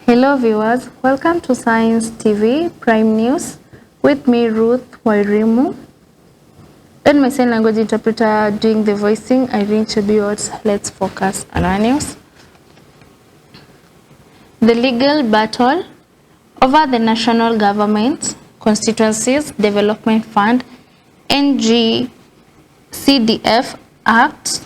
Hello viewers, welcome to Science TV Prime News with me Ruth Wairimu and my sign language interpreter doing the voicing Irene Chebiot. Let's focus on our news. The legal battle over the National Government Constituencies Development Fund NGCDF Act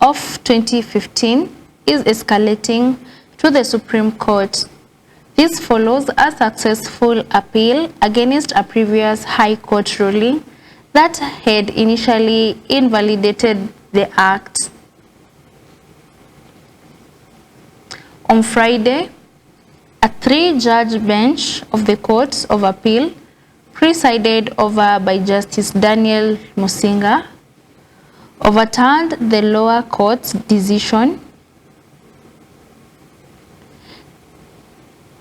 of 2015 is escalating to the Supreme Court. This follows a successful appeal against a previous High Court ruling that had initially invalidated the act. On Friday, a three-judge bench of the Court of Appeal, presided over by Justice Daniel Musinga, overturned the lower court's decision.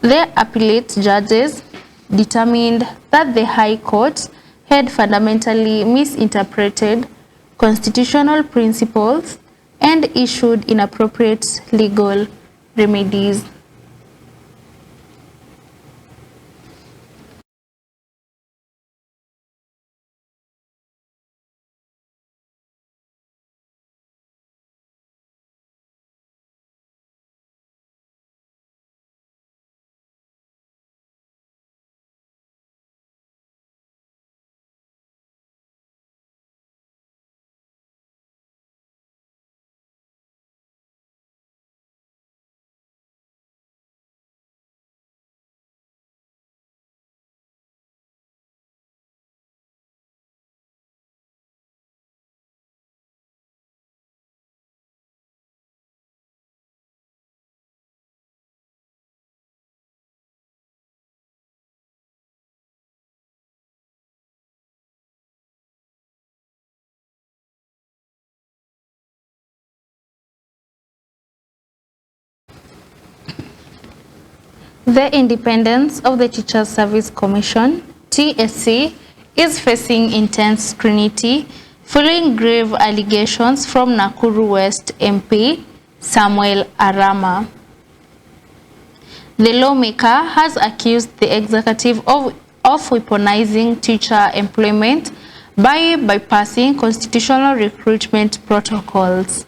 The appellate judges determined that the High Court had fundamentally misinterpreted constitutional principles and issued inappropriate legal remedies. The independence of the Teachers Service Commission, TSC, is facing intense scrutiny following grave allegations from Nakuru West MP Samuel Arama. The lawmaker has accused the executive of weaponizing teacher employment by bypassing constitutional recruitment protocols.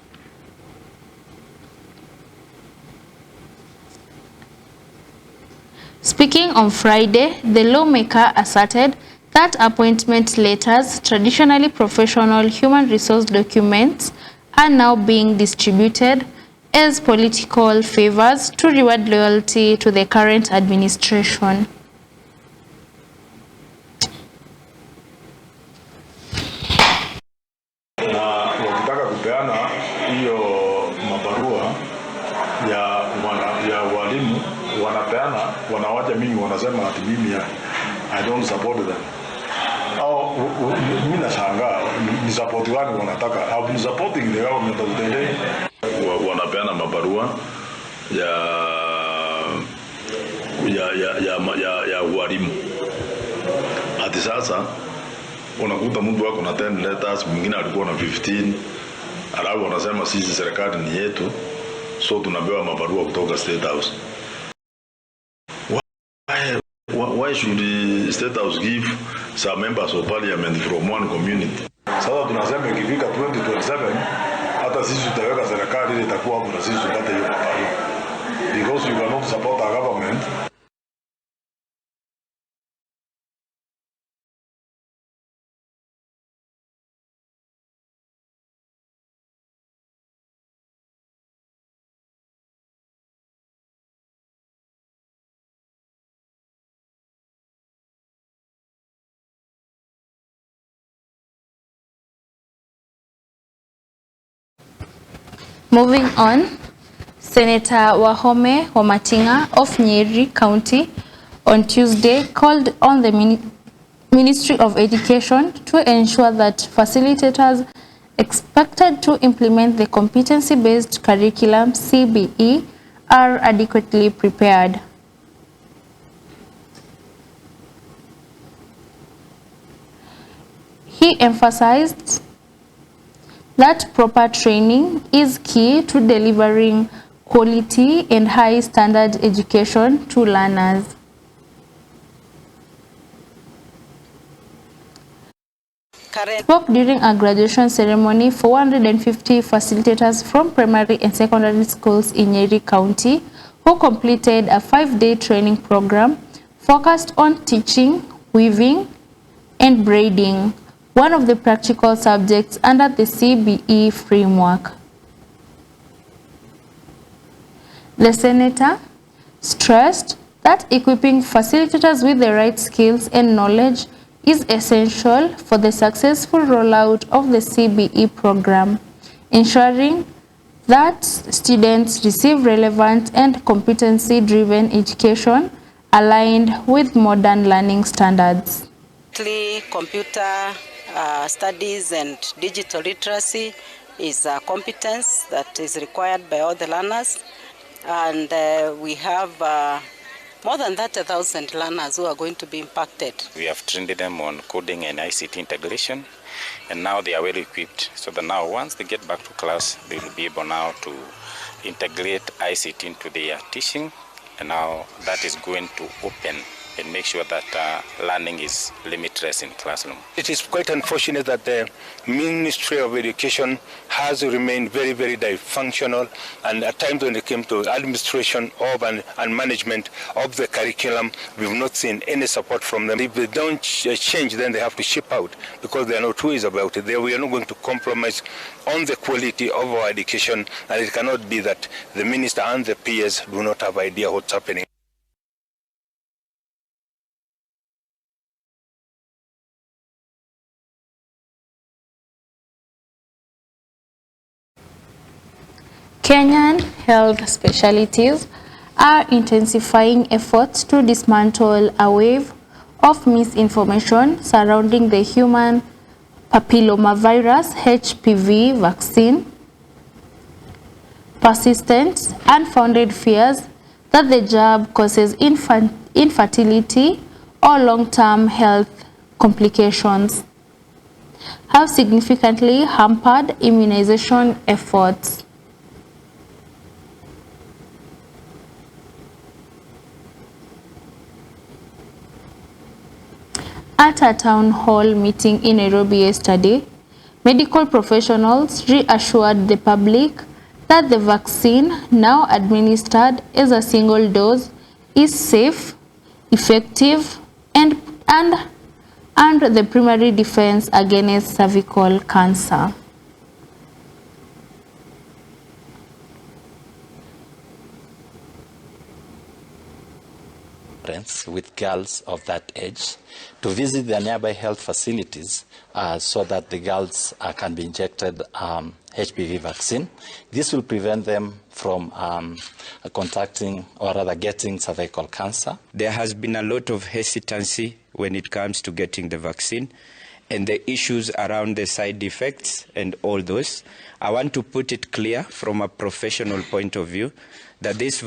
Speaking on Friday, the lawmaker asserted that appointment letters, traditionally professional human resource documents, are now being distributed as political favors to reward loyalty to the current administration. Na wakitaka kupeana hiyo mabarua ya walimu wanapeana, wanawacha mimi, wanasema ati mimi I don't support them. Au mimi nashangaa ni support gani wanataka? I've been supporting the government of the day. Wanapeana mabarua ya walimu. Ati sasa unakuta mtu wako na 10 letters, mwingine alikuwa na 15, alafu wanasema sisi serikali ni yetu, so tunapewa mabarua kutoka State House. Why should the State House give some members of parliament from one community? Sasa tunasema ikifika 2027 hata sisi tutaweka serikali ile itakuwa hapo na sisi tupate hiyo mabarua, because you cannot support our government. Moving on, Senator Wamatinga of Nyeri County on Tuesday called on the Ministry of Education to ensure that facilitators expected to implement the competency-based curriculum CBE are adequately prepared. He emphasized that proper training is key to delivering quality and high standard education to learners. Spoke during a graduation ceremony for 150 facilitators from primary and secondary schools in Nyeri County who completed a 5-day training program focused on teaching, weaving, and braiding, one of the practical subjects under the CBE framework. The senator stressed that equipping facilitators with the right skills and knowledge is essential for the successful rollout of the CBE program, ensuring that students receive relevant and competency-driven education aligned with modern learning standards. Computer studies and digital literacy is a competence that is required by all the learners, and we have more than 30,000 learners who are going to be impacted. We have trained them on coding and ICT integration, and now they are well equipped, so that now once they get back to class, they will be able now to integrate ICT into their teaching, and now that is going to open and make sure that learning is limitless in classroom. It is quite unfortunate that the Ministry of Education has remained very, very dysfunctional, and at times when it came to administration of and management of the curriculum, we've not seen any support from them. If they don't change, then they have to ship out, because there are no two ways about it. We are not going to compromise on the quality of our education, and it cannot be that the minister and the peers do not have idea what's happening. Kenyan health specialties are intensifying efforts to dismantle a wave of misinformation surrounding the human papillomavirus HPV vaccine. Persistent, unfounded fears that the jab causes infertility or long-term health complications have significantly hampered immunization efforts. At a town hall meeting in Nairobi yesterday, medical professionals reassured the public that the vaccine, now administered as a single dose, is safe, effective, and the primary defense against cervical cancer. With girls of that age to visit their nearby health facilities so that the girls can be injected HPV vaccine. This will prevent them from contracting or rather getting cervical cancer. There has been a lot of hesitancy when it comes to getting the vaccine and the issues around the side effects and all those. I want to put it clear from a professional point of view that this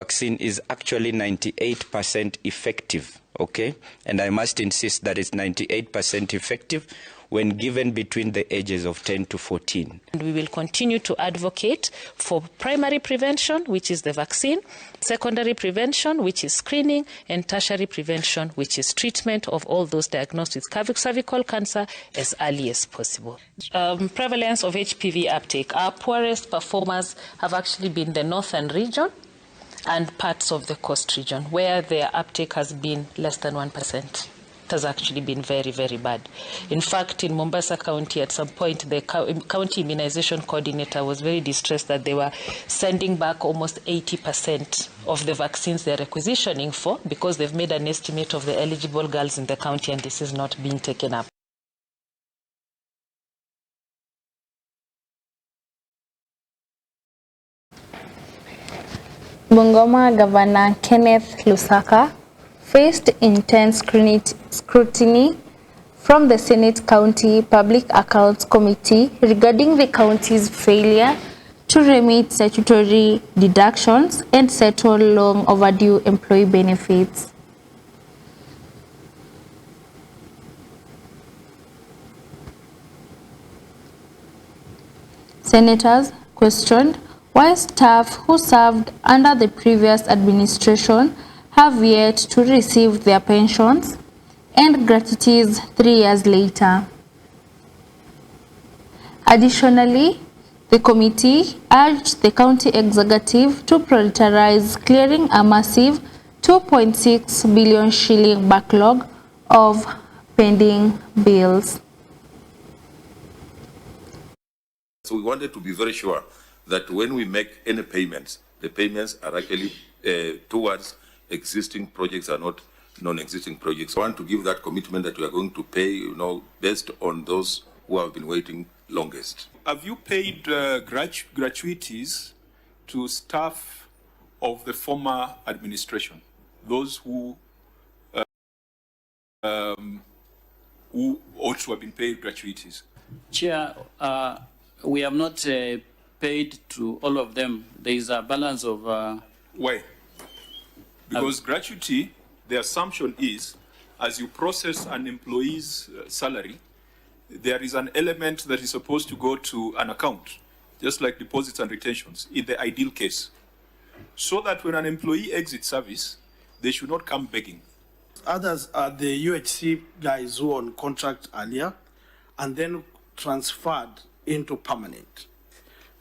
vaccine is actually 98% effective, okay? And I must insist that it's 98% effective when given between the ages of 10 to 14. And we will continue to advocate for primary prevention, which is the vaccine, secondary prevention, which is screening, and tertiary prevention, which is treatment of all those diagnosed with cervical cancer as early as possible. Prevalence of HPV uptake. Our poorest performers have actually been the northern region and parts of the coast region, where their uptake has been less than 1%. It has actually been very, very bad. In fact, in Mombasa County, at some point, the county immunization coordinator was very distressed that they were sending back almost 80% of the vaccines they're requisitioning for, because they've made an estimate of the eligible girls in the county, and this is not being taken up. Bungoma Governor Kenneth Lusaka faced intense scrutiny from the Senate County Public Accounts Committee regarding the county's failure to remit statutory deductions and settle long overdue employee benefits. Senators questioned while staff who served under the previous administration have yet to receive their pensions and gratuities 3 years later. Additionally, the committee urged the county executive to prioritize clearing a massive 2.6 billion shilling backlog of pending bills. So we wanted to be very sure that when we make any payments, the payments are actually towards existing projects and not non-existing projects. I want to give that commitment that we are going to pay, based on those who have been waiting longest. Have you paid gratuities to staff of the former administration, those who ought to have been paid gratuities? Chair, we have not paid to all of them. There is a balance of... Why? Because gratuity, the assumption is, as you process an employee's salary, there is an element that is supposed to go to an account, just like deposits and retentions, in the ideal case, so that when an employee exits service, they should not come begging. Others are the UHC guys who were on contract earlier and then transferred into permanent.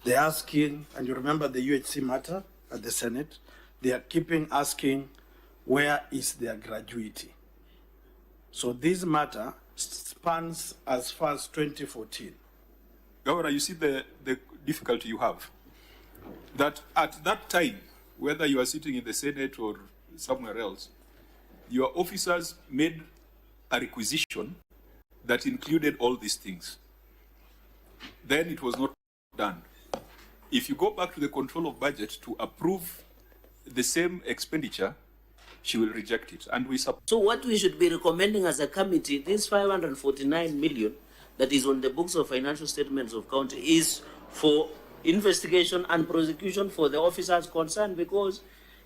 They're asking, and you remember the UHC matter at the Senate, they are keeping asking, where is their gratuity? So this matter spans as far as 2014. Governor, you see the difficulty you have. That at that time, whether you are sitting in the Senate or somewhere else, your officers made a requisition that included all these things. Then it was not done. If you go back to the control of budget to approve the same expenditure, she will reject it. And so what we should be recommending as a committee, this 549 million that is on the books of financial statements of county is for investigation and prosecution for the officers concerned, because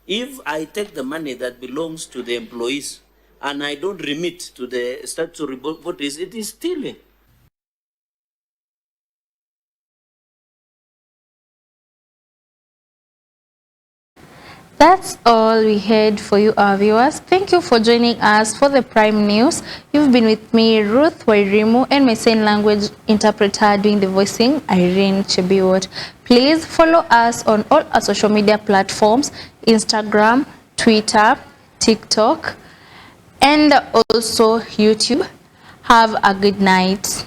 if I take the money that belongs to the employees and I don't remit to the statutory bodies, it is stealing. That's all we had for you, our viewers. Thank you for joining us for the Prime News. You've been with me, Ruth Wairimu, and my sign language interpreter doing the voicing, Irene Chebiwot. Please follow us on all our social media platforms, Instagram, Twitter, TikTok, and also YouTube. Have a good night.